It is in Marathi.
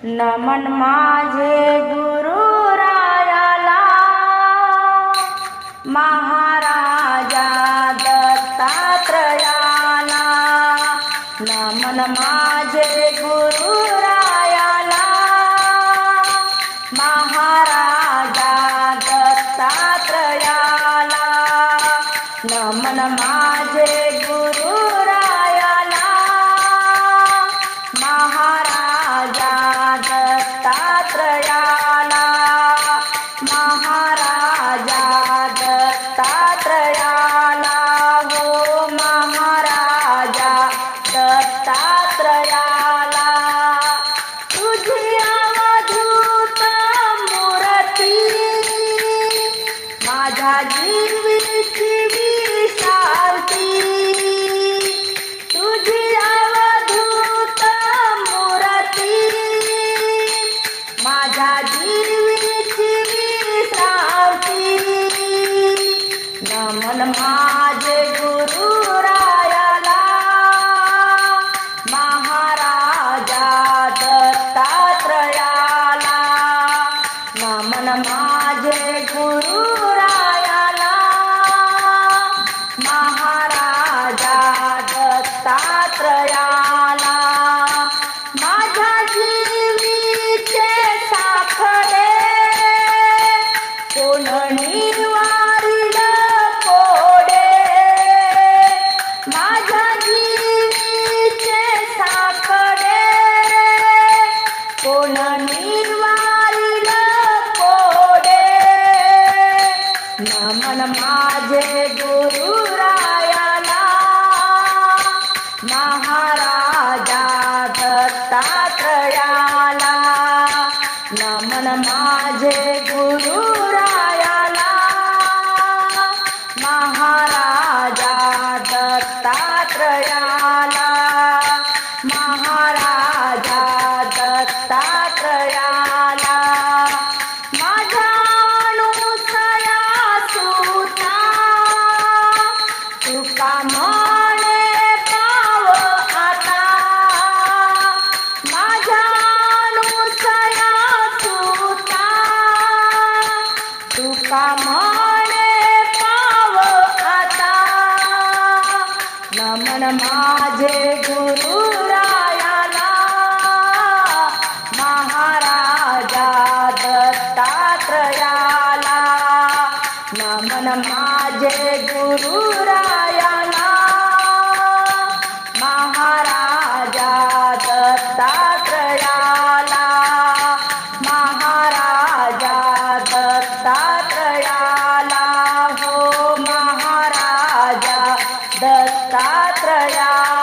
नमन माझे गुरुरायाला, महाराजा दत्तात्रयाला. नमन माझे गुरुरायाला, महाराजा दत्तात्रयाला. नमन माझे गुरुरायाला, महाराजा दत्तात्रयाला. महाराजा दत्तात्रयाला, हो महाराजा दत्तात्रयाला. तुझी अवधूत मूर्ती, माझ्या जीवीची विश्रांती. तुझी अवधूत मूर्ती, माझ्या जीवीची विश्रांती. नमन माझे गुरुरायाला, महाराजा दत्तात्रयाला. नमन माझे गुरुरायाला, महाराजा दत्तात्रयाला. माझ्या जीवीचे साखरे, कोण निवारील कोडे. माझ्या जीवीचे साखरे, कोण निवारील कोडे. नमन माझे गुरुरायाला, महाराजा दत्तात्रयाला. नमन माझे गुरुरायाला, महाराजा दत्तात्रयाला. महाराजा दत्तात्रयाला. माझ्या अनुसया सुता, तुका म्हणे पाव आता. माझ्या अनुसया सुता, तुका म्हणे पाव आता. नमन माझे गुरुरायाला, महाराजा दत्तात्रयाला. नमन माझे गुरुरायाला, महाराजा दत्तात्रयाला. महाराजा दत्तात्रयाला, हो महाराजा दत्तात्रयाला.